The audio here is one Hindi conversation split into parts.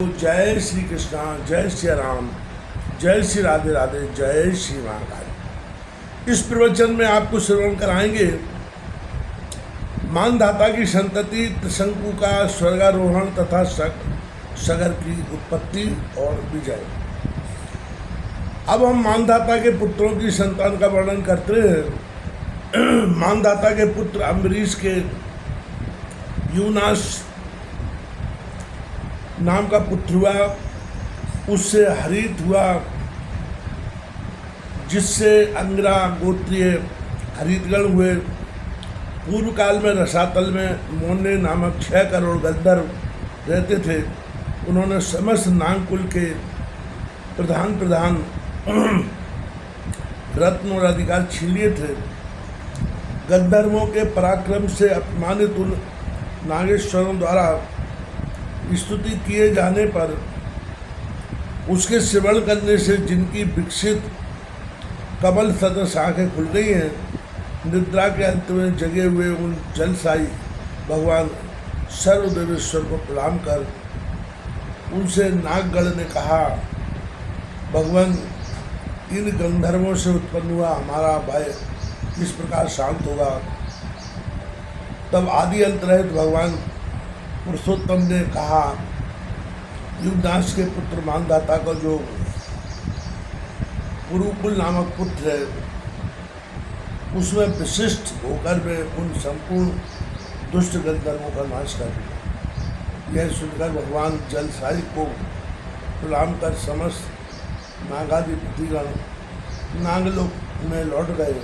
जय श्री कृष्णा, जय श्री राम, जय श्री राधे राधे, जय श्री महाकाल। इस प्रवचन में आपको श्रवण कराएंगे मानधाता की संतति, त्रिशंकु का स्वर्गारोहण तथा सगर की उत्पत्ति और विजय। अब हम मानधाता के पुत्रों की संतान का वर्णन करते हैं। मानधाता के पुत्र अम्बरीश के यूनास नाम का पुत्र हुआ, उससे हरित हुआ, जिससे अंगिरा गोत्रीय हरितगण हुए। पूर्व काल में रसातल में मोन्ने नामक 6 करोड़ गंधर्व रहते थे। उन्होंने समस्त नागकुल के प्रधान रत्न और अधिकार छीन लिए थे। गंधर्वों के पराक्रम से अपमानित उन नागेश्वरों द्वारा स्तुति किए जाने पर उसके श्रवण करने से जिनकी विकसित कमल सदृश आँखें खुल गई हैं, निद्रा के अंत में जगे हुए उन जलसाई भगवान सर्वदेवेश्वर को प्रणाम कर उनसे नागगण ने कहा, भगवान इन गंधर्वों से उत्पन्न हुआ हमारा भय किस प्रकार शांत होगा। तब आदि अंत रहित भगवान पुरुषोत्तम ने कहा, युवदास के पुत्र मानधाता का जो कुरुकुल नामक पुत्र है, उसमें विशिष्ट होकर मैं उन संपूर्ण दुष्ट गंधर्वों का नाश कर दूंगा। यह सुनकर भगवान जलसाई को प्रणाम कर समस्त नागाधिपतिगण नागलोक में लौट गए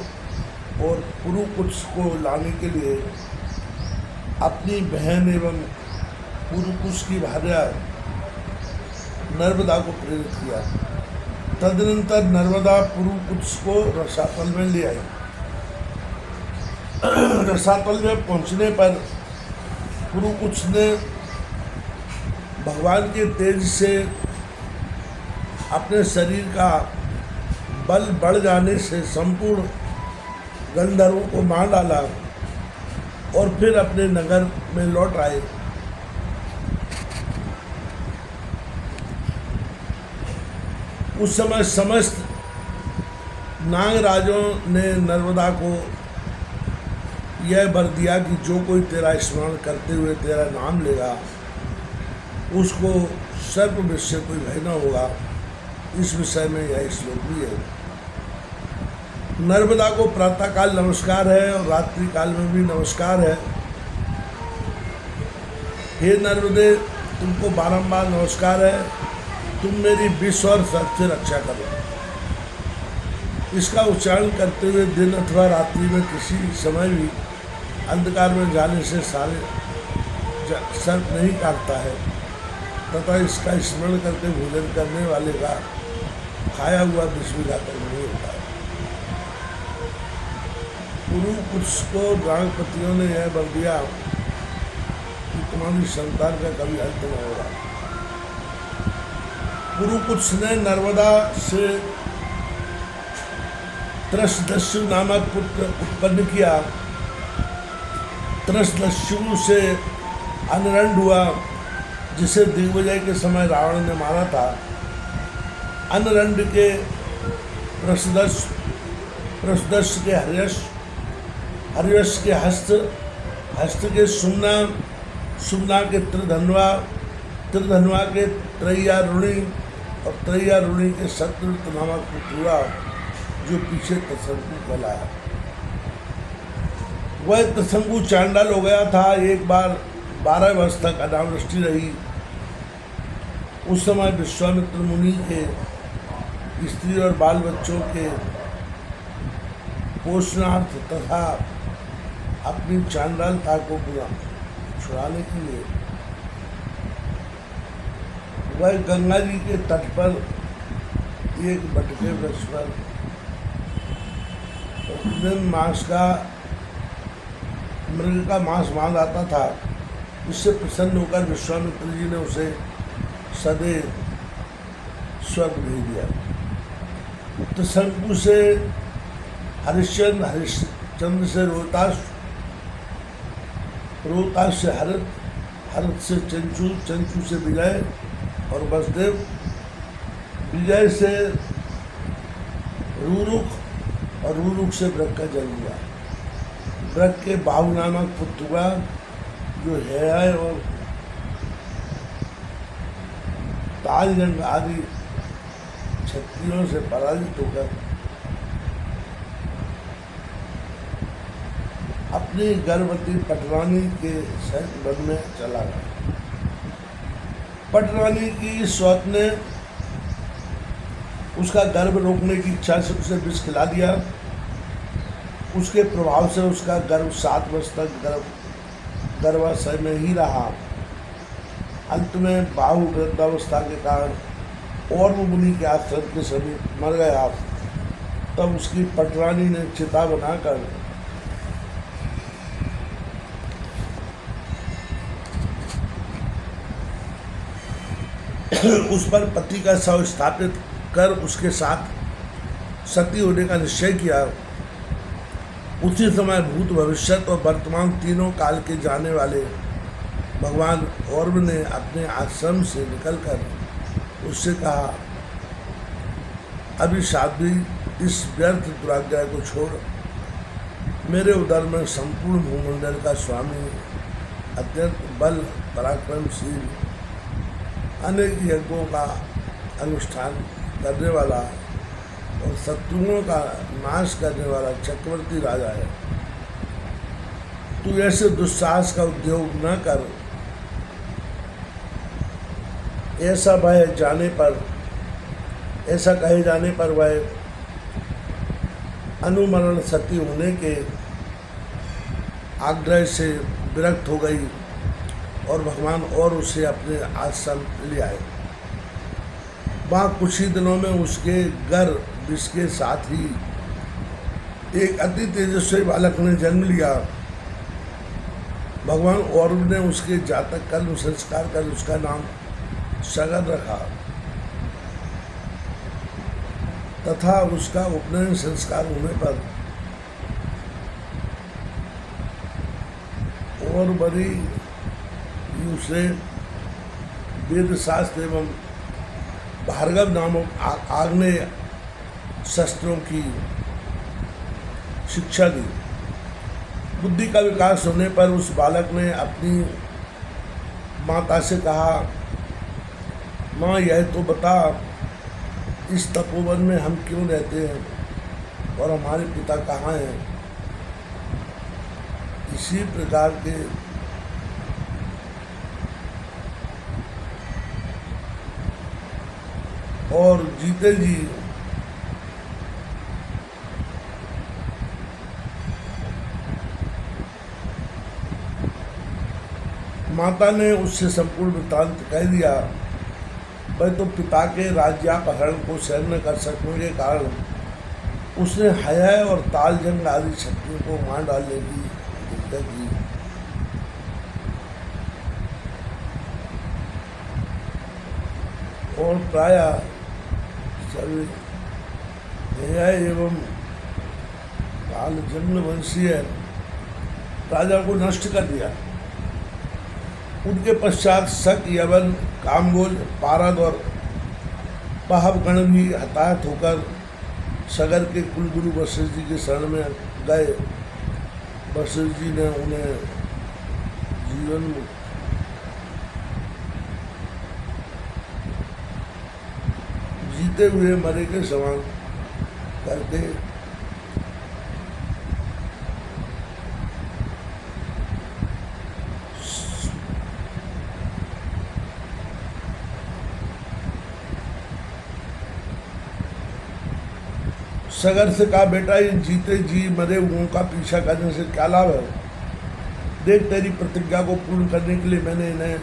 और कुरुकुत्स को लाने के लिए अपनी बहन एवं पुरुकुश की भार्या नर्मदा को प्रेरित किया। तदनंतर नर्मदा पुरुकुश को रसातल में ले आई। रसातल में पहुंचने पर पुरुकुश ने भगवान के तेज से अपने शरीर का बल बढ़ जाने से संपूर्ण गंधर्वों को मार डाला और फिर अपने नगर में लौट आए। उस समय समस्त नागराजों ने नर्मदा को यह वर दिया कि जो कोई तेरा स्मरण करते हुए तेरा नाम लेगा उसको सर्प विष से कोई भय न होगा। इस विषय में यह श्लोक भी है। नर्मदा को प्रातःकाल नमस्कार है और रात्रि काल में भी नमस्कार है। हे नर्मदे, तुमको बारंबार नमस्कार है, तुम मेरी विष और सर्प से रक्षा करो। इसका उच्चारण करते हुए दिन अथवा रात्रि में किसी समय भी अंधकार में जाने से सारे सर्प नहीं काटता है तथा इसका स्मरण करके भोजन करने वाले का खाया हुआ विष भी घातक नहीं होता है। पुरुकुश को नागपतियों ने यह वर दिया कि तुम्हारी संतान का कभी अंत न होगा। पुरुकुश ने नर्मदा से त्रसदस्यु नामक पुत्र उत्पन्न किया। त्रसदस्यु से अनरंड हुआ, जिसे दिग्विजय के समय रावण ने मारा था। अनरंड के प्रसदस्य के हर्यश के हस्त के सुमना के त्रिधन्वा के त्रय्यारुणी और त्रय्यारुणी के शत्रुत नामक पुत्र हुआ, जो पीछे त्रिशंकु कहलाया। वह त्रिशंकु चांडाल हो गया था। एक बार 12 वर्ष तक अनावृष्टि रही। उस समय विश्वामित्र मुनि के स्त्री और बाल बच्चों के पोषणार्थ तथा अपनी चांडालता को छुड़ाने के लिए वह गंगा जी के तट पर एक बटके वृक्ष पर प्रतिदिन मृग का मांस बांध आता था। इससे प्रसन्न होकर विश्वामित्र जी ने उसे सदैव स्वर्ग भेज दिया। त्रिशंकु से हरिश्चंद्र, हरिश्चंद्र से रोहतास, रोहतास से हरत, हरत से चंचू, चंचू से विजय और वसुदेव विजय से रूरुक और रूरुक से वृक का जन्म हुआ। वृक के बाहु नामक पुत्र हुआ जो है और तालजंग आदि क्षत्रियों से पराजित होकर अपनी गर्भवती पटरानी के सहित वन में चला गया। पटरानी की सौत ने उसका गर्भ रोकने की इच्छा से उसे विष खिला दिया। उसके प्रभाव से उसका गर्भ 7 वर्ष तक गर्भाशय में ही रहा। अंत में बाहु वृद्धावस्था के कारण और मुनि के आश्रम के समीप मर गया। तब उसकी पटरानी ने चिता बनाकर उस पर पति का शव स्थापित कर उसके साथ सती होने का निश्चय किया। उसी समय भूत, भविष्य और वर्तमान तीनों काल के जाने वाले भगवान और्व ने अपने आश्रम से निकलकर उससे कहा, अभी साध्वी इस व्यर्थ दुराज्ञा को छोड़ मेरे उदर में संपूर्ण भूमंडल का स्वामी, अत्यंत बल पराक्रमशील, अनेक यज्ञों का अनुष्ठान करने वाला और शत्रुओं का नाश करने वाला चक्रवर्ती राजा है। तू ऐसे दुस्साहस का उद्योग न कर। ऐसा कहे जाने पर वह अनुमरण सती होने के आग्रह से विरक्त हो गई और भगवान और उसे अपने आश्रम ले आए। वहाँ कुछ ही दिनों में उसके गर्भ के साथ ही एक अति तेजस्वी बालक ने जन्म लिया। भगवान और्व ने उसके जातक कर्म संस्कार कर उसका नाम सगर रखा तथा उसका उपनयन संस्कार होने पर और बड़ी उसे वेद शास्त्र एवं भार्गव नामक आग्नेय शस्त्रों की शिक्षा दी। बुद्धि का विकास होने पर उस बालक ने अपनी माता से कहा, माँ यह तो बता, इस तपोवन में हम क्यों रहते हैं और हमारे पिता कहाँ हैं। इसी प्रकार के और जीते जी माता ने उससे संपूर्ण वृत्तांत कह दिया। वह तो पिता के राज्यापहरण को सहन न कर सकने के कारण उसने हया और तालजंग आदि क्षत्रियों को मार डालने की प्रतिज्ञा की। और प्राय सभी हया एवं तालजंग वंशीय राजा को नष्ट कर दिया। उनके पश्चात शक, यवन, कामबोल, पारद और पहवगण भी हताहत होकर सगर के कुलगुरु वशिष्ठ जी के शरण में गए। वशिष्ठ जी ने उन्हें जीवन जीते हुए मरे के समान करके सगर से कहा, बेटा इन जीते जी मरे हुओं का पीछा करने से क्या लाभ है। देख, तेरी प्रतिज्ञा को पूर्ण करने के लिए मैंने इन्हें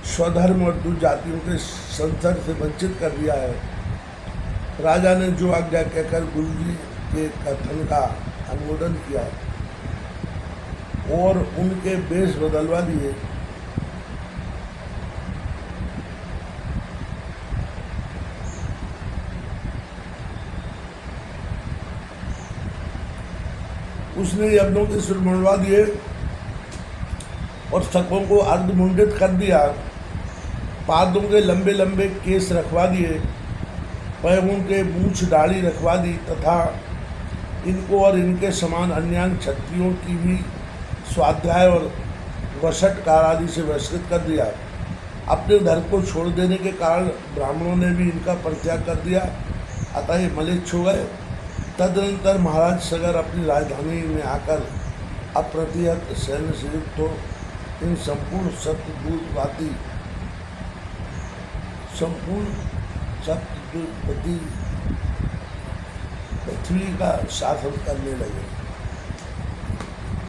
स्वधर्म और दुर्जातियों के संसर्ग से वंचित कर दिया है। राजा ने जो आज्ञा कहकर गुरु जी के कथन का अनुमोदन किया और उनके वेश बदलवा दिए। उसने यज्ञों के सिर मुंडवा दिए और सबों को अर्धमुंडित कर दिया। पादों के लंबे लंबे केस रखवा दिए, पैरों के मूछ दाढ़ी रखवा दी तथा इनको और इनके समान अन्य क्षत्रियों की भी स्वाध्याय और वशटकार आदि से बहिष्कृत कर दिया। अपने धर्म को छोड़ देने के कारण ब्राह्मणों ने भी इनका परित्याग कर दिया, अतः ये म्लेच्छ हो गए। तदनंतर महाराज सगर अपनी राजधानी में आकर अप्रतिहत सैन्य से युक्त हो इन संपूर्ण सत्यदूतवादी पृथ्वी का शासन करने लगे।